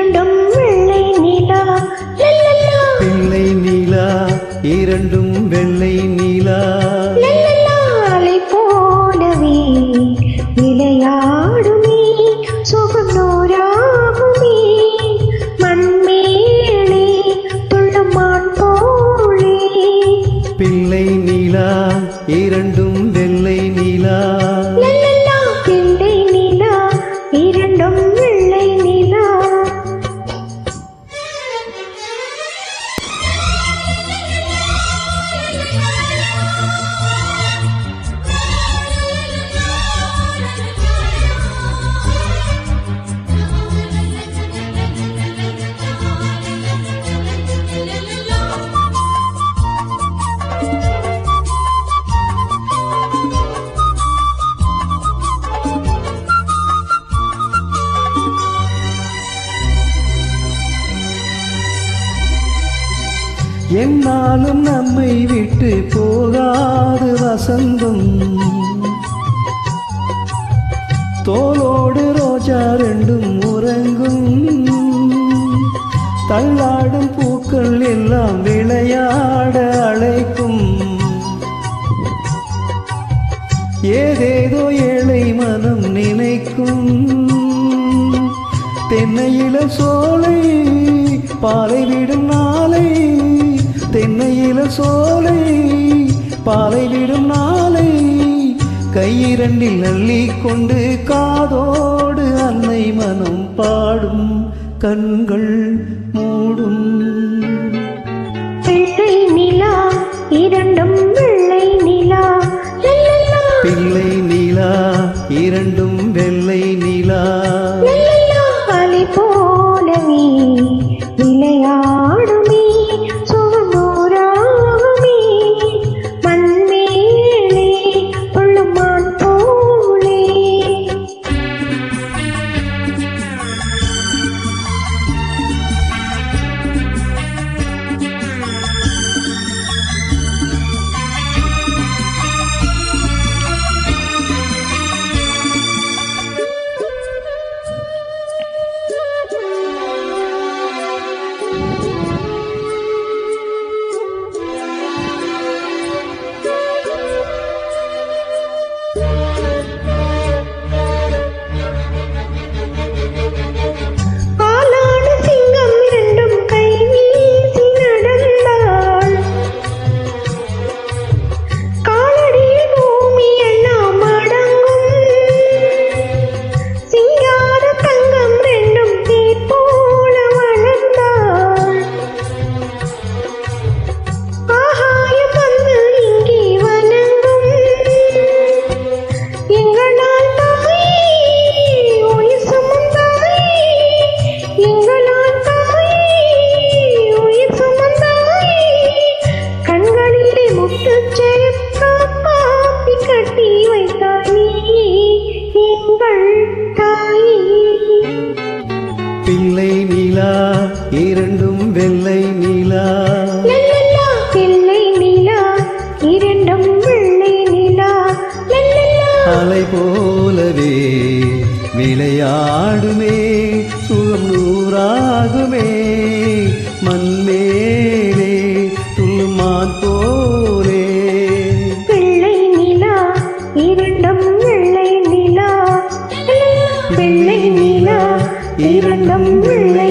இரண்டும் வெள்ளை நிலா. பிள்ளை நீலா இரண்டும் வெள்ளை நீலா. அலை போலவே விளையாடுமே சுகநூறாகுமே மண்மேலே துள்ளும் மான் போலே. பிள்ளை நீலா இரண்டும் வெள்ளை நீலா. பிள்ளை நிலா இரண்டும் வெள்ளை நிலா. என்னாலும் நம்மை விட்டு போகாது வசந்தம். தோளோடு ரோஜா ரெண்டும் உறங்கும். தள்ளாடும் பூக்கள் எல்லாம் விளையாட அழைக்கும். ஏதேதோ ஏழை மனம் நினைக்கும். தென்னையில சோலை பாலை விடும் நாளை. தென்னையில சோலை பாலை விடும் நாளை. கையிரண்டில் அள்ளி கொண்டு காதோடு அன்னை மனம் பாடும். கண்கள் மூடும். பிள்ளை நிலா இரண்டும் வெள்ளை நிலா. பிள்ளை நீலா இரண்டும் வெள்ளை நீலா. அலை போலவே விளையாடுமே சுகநூறாகுமே மண்மேலே துள்ளும் மான் போலே. பிள்ளை நீலா இரண்டும் வெள்ளை நீலா. பிள்ளை நிலா இரண்டும் வெள்ளை நிலா. அலை போலவே விளையாடுமே சுகம் நூறாகுமே மண்மேலே துள்ளுமான் போலே. பிள்ளை நிலா இரண்டும் வெள்ளை நிலா. பிள்ளை நிலா இரண்டும் வெள்ளை